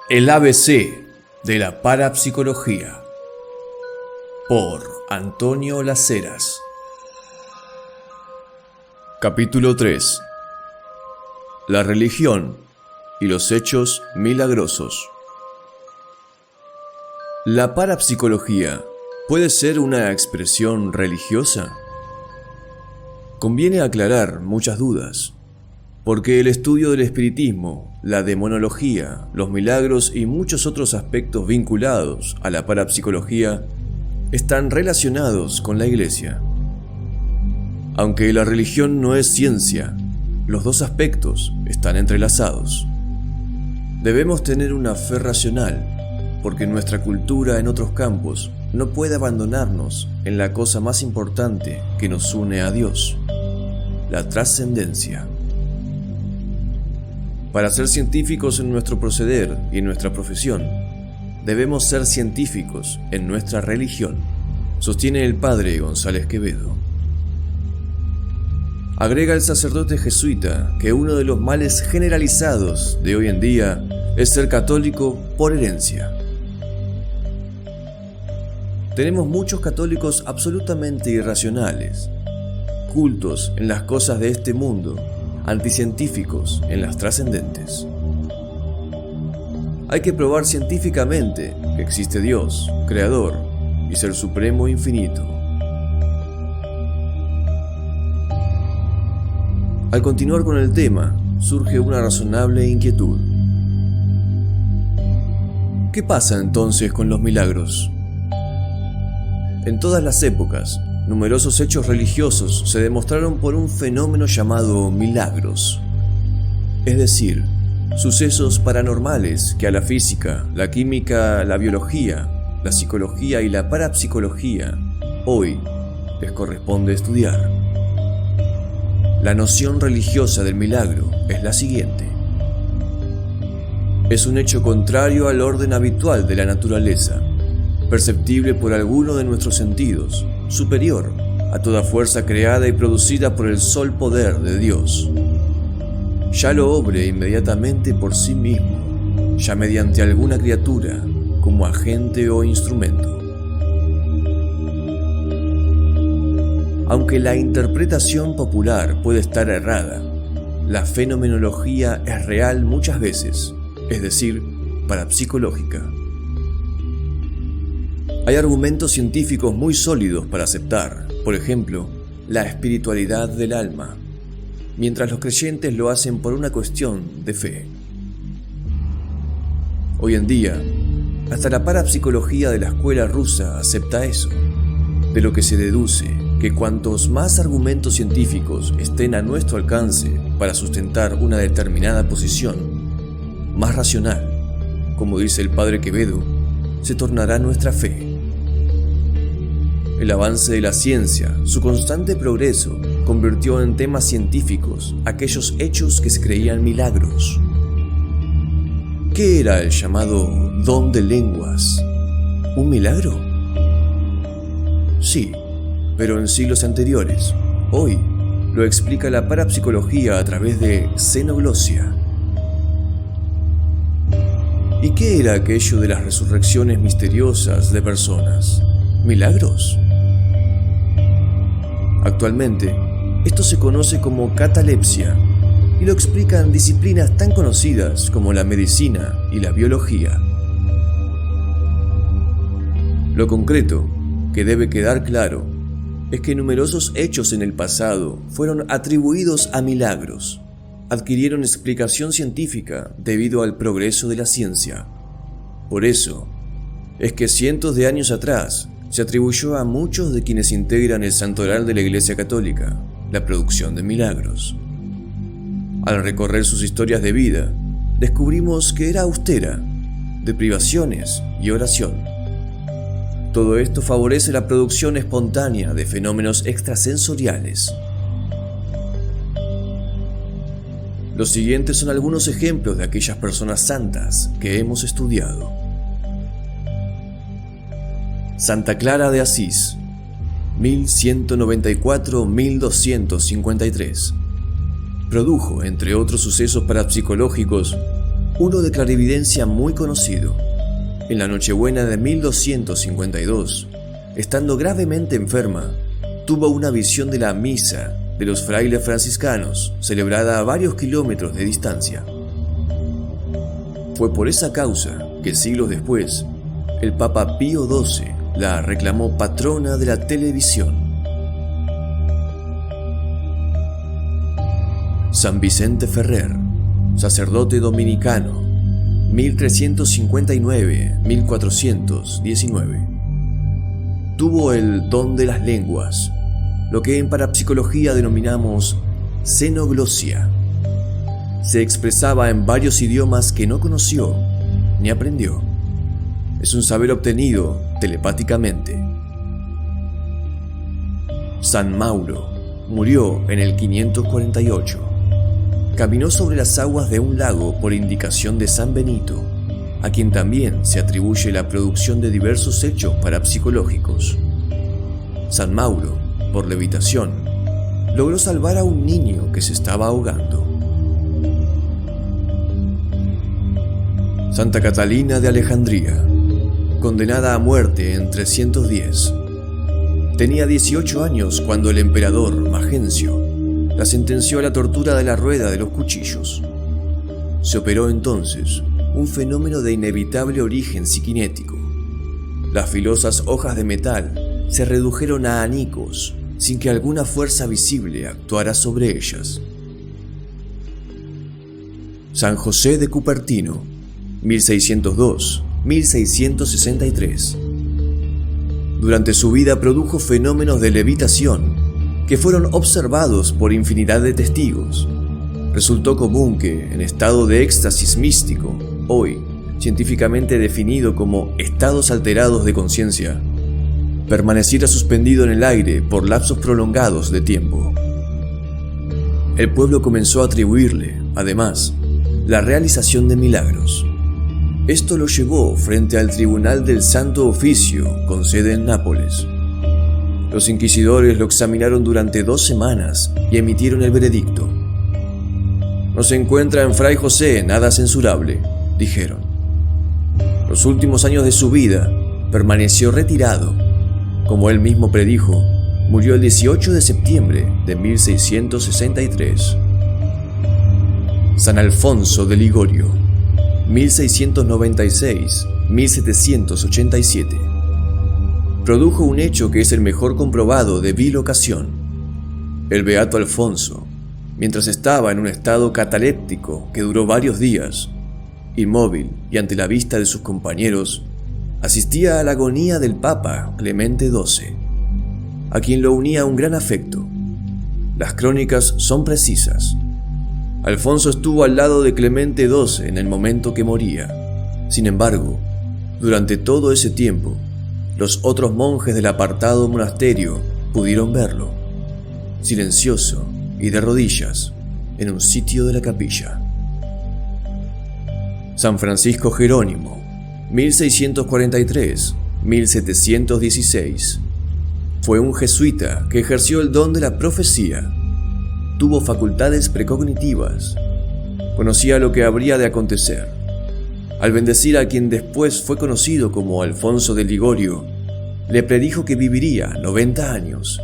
El ABC de la parapsicología, por Antonio Las Heras. Capítulo 3. La religión y los hechos milagrosos. ¿La parapsicología puede ser una expresión religiosa? Conviene aclarar muchas dudas, porque el estudio del espiritismo, la demonología, los milagros y muchos otros aspectos vinculados a la parapsicología están relacionados con la Iglesia. Aunque la religión no es ciencia, los dos aspectos están entrelazados. Debemos tener una fe racional, porque nuestra cultura en otros campos no puede abandonarnos en la cosa más importante que nos une a Dios, la trascendencia. Para ser científicos en nuestro proceder y en nuestra profesión, debemos ser científicos en nuestra religión, sostiene el padre González Quevedo. Agrega el sacerdote jesuita que uno de los males generalizados de hoy en día es ser católico por herencia. Tenemos muchos católicos absolutamente irracionales, cultos en las cosas de este mundo, anticientíficos en las trascendentes. Hay que probar científicamente que existe Dios, Creador y Ser Supremo Infinito. Al continuar con el tema, surge una razonable inquietud. ¿Qué pasa entonces con los milagros? En todas las épocas, numerosos hechos religiosos se demostraron por un fenómeno llamado milagros, es decir, sucesos paranormales que a la física, la química, la biología, la psicología y la parapsicología hoy les corresponde estudiar. La noción religiosa del milagro es la siguiente: es un hecho contrario al orden habitual de la naturaleza, perceptible por alguno de nuestros sentidos, superior a toda fuerza creada y producida por el sol poder de Dios. Ya lo obre inmediatamente por sí mismo, ya mediante alguna criatura, como agente o instrumento. Aunque la interpretación popular puede estar errada, la fenomenología es real muchas veces, es decir, parapsicológica. Hay argumentos científicos muy sólidos para aceptar, por ejemplo, la espiritualidad del alma, mientras los creyentes lo hacen por una cuestión de fe. Hoy en día, hasta la parapsicología de la escuela rusa acepta eso, de lo que se deduce que cuantos más argumentos científicos estén a nuestro alcance para sustentar una determinada posición, más racional, como dice el padre Quevedo, se tornará nuestra fe. El avance de la ciencia, su constante progreso, convirtió en temas científicos aquellos hechos que se creían milagros. ¿Qué era el llamado don de lenguas? ¿Un milagro? Sí, pero en siglos anteriores. Hoy lo explica la parapsicología a través de xenoglosia. ¿Y qué era aquello de las resurrecciones misteriosas de personas? ¿Milagros? Actualmente, esto se conoce como catalepsia y lo explican disciplinas tan conocidas como la medicina y la biología. Lo concreto, que debe quedar claro, es que numerosos hechos en el pasado fueron atribuidos a milagros, adquirieron explicación científica debido al progreso de la ciencia. Por eso, es que cientos de años atrás se atribuyó a muchos de quienes integran el santoral de la Iglesia Católica la producción de milagros. Al recorrer sus historias de vida, descubrimos que era austera, de privaciones y oración. Todo esto favorece la producción espontánea de fenómenos extrasensoriales. Los siguientes son algunos ejemplos de aquellas personas santas que hemos estudiado. Santa Clara de Asís, 1194-1253. Produjo, entre otros sucesos parapsicológicos, Uno de clarividencia muy conocido. En la Nochebuena de 1252, estando gravemente enferma, tuvo una visión de la misa de los frailes franciscanos, celebrada a varios kilómetros de distancia. Fue por esa causa que siglos después, el Papa Pío XII la reclamó patrona de la televisión. San Vicente Ferrer, sacerdote dominicano, 1359-1419. Tuvo el don de las lenguas, lo que en parapsicología denominamos xenoglosia. Se expresaba en varios idiomas que no conoció ni aprendió. Es un saber obtenido telepáticamente. San Mauro murió en el 548. Caminó sobre las aguas de un lago por indicación de San Benito, a quien también se atribuye la producción de diversos hechos parapsicológicos. San Mauro, por levitación, logró salvar a un niño que se estaba ahogando. Santa Catalina de Alejandría, condenada a muerte en 310. Tenía 18 años cuando el emperador Magencio la sentenció a la tortura de la rueda de los cuchillos. Se operó entonces un fenómeno de inevitable origen psiquinético. Las filosas hojas de metal se redujeron a anicos sin que alguna fuerza visible actuara sobre ellas. San José de Cupertino, 1602-1663. Durante su vida produjo fenómenos de levitación que fueron observados por infinidad de testigos. Resultó común que, en estado de éxtasis místico, hoy científicamente definido como estados alterados de conciencia, permaneciera suspendido en el aire por lapsos prolongados de tiempo. El pueblo comenzó a atribuirle, además, la realización de milagros. Esto lo llevó frente al Tribunal del Santo Oficio, con sede en Nápoles. Los inquisidores lo examinaron durante 2 semanas y emitieron el veredicto. No se encuentra en Fray José nada censurable, dijeron. Los últimos años de su vida permaneció retirado. Como él mismo predijo, murió el 18 de septiembre de 1663. San Alfonso de Ligorio, 1696-1787. Produjo un hecho que es el mejor comprobado de bilocación. El beato Alfonso, mientras estaba en un estado cataléptico que duró varios días, inmóvil y ante la vista de sus compañeros, asistía a la agonía del Papa Clemente XII, a quien lo unía un gran afecto. Las crónicas son precisas. Alfonso estuvo al lado de Clemente XII en el momento que moría. Sin embargo, durante todo ese tiempo, los otros monjes del apartado monasterio pudieron verlo, silencioso y de rodillas, en un sitio de la capilla. San Francisco Jerónimo, 1643-1716. Fue un jesuita que ejerció el don de la profecía. Tuvo facultades precognitivas. Conocía lo que habría de acontecer. Al bendecir a quien después fue conocido como Alfonso de Ligorio, le predijo que viviría 90 años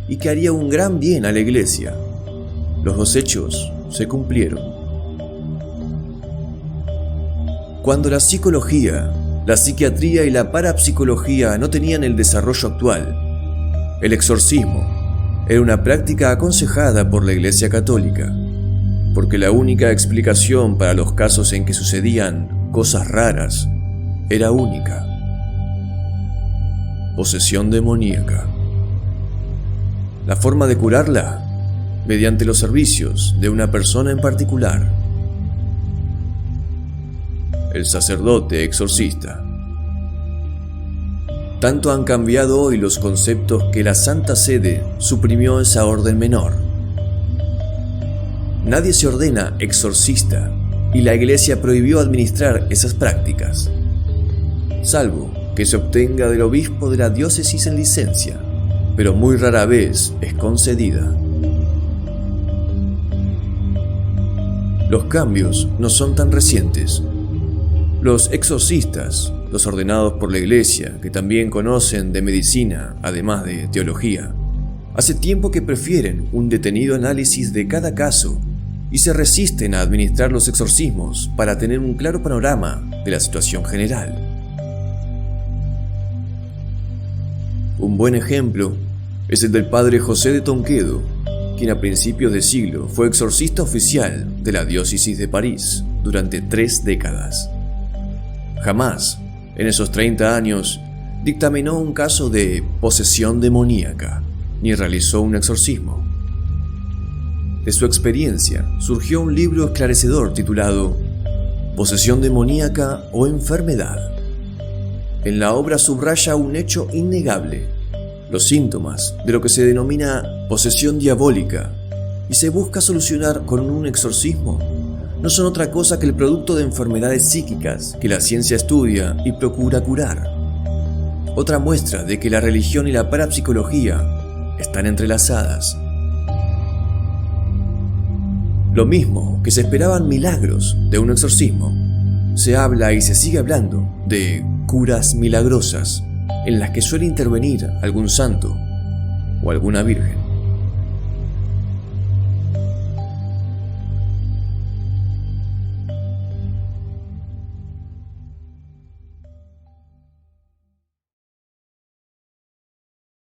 y que haría un gran bien a la iglesia. Los 2 hechos se cumplieron. Cuando la psicología, la psiquiatría y la parapsicología no tenían el desarrollo actual, el exorcismo era una práctica aconsejada por la Iglesia Católica, porque la única explicación para los casos en que sucedían cosas raras era única: posesión demoníaca. La forma de curarla, mediante los servicios de una persona en particular: el sacerdote exorcista. Tanto han cambiado hoy los conceptos que la Santa Sede suprimió esa orden menor. Nadie se ordena exorcista y la Iglesia prohibió administrar esas prácticas, salvo que se obtenga del obispo de la diócesis en licencia, pero muy rara vez es concedida. Los cambios no son tan recientes. Los exorcistas, los ordenados por la Iglesia, que también conocen de medicina, además de teología, hace tiempo que prefieren un detenido análisis de cada caso y se resisten a administrar los exorcismos para tener un claro panorama de la situación general. Un buen ejemplo es el del padre José de Tonquedo, quien a principios de siglo fue exorcista oficial de la diócesis de París durante 3 décadas. Jamás, en esos 30 años, dictaminó un caso de posesión demoníaca, ni realizó un exorcismo. De su experiencia surgió un libro esclarecedor titulado Posesión demoníaca o enfermedad. En la obra subraya un hecho innegable: los síntomas de lo que se denomina posesión diabólica, y se busca solucionar con un exorcismo, no son otra cosa que el producto de enfermedades psíquicas que la ciencia estudia y procura curar. Otra muestra de que la religión y la parapsicología están entrelazadas. Lo mismo que se esperaban milagros de un exorcismo, se habla y se sigue hablando de curas milagrosas, en las que suele intervenir algún santo o alguna virgen.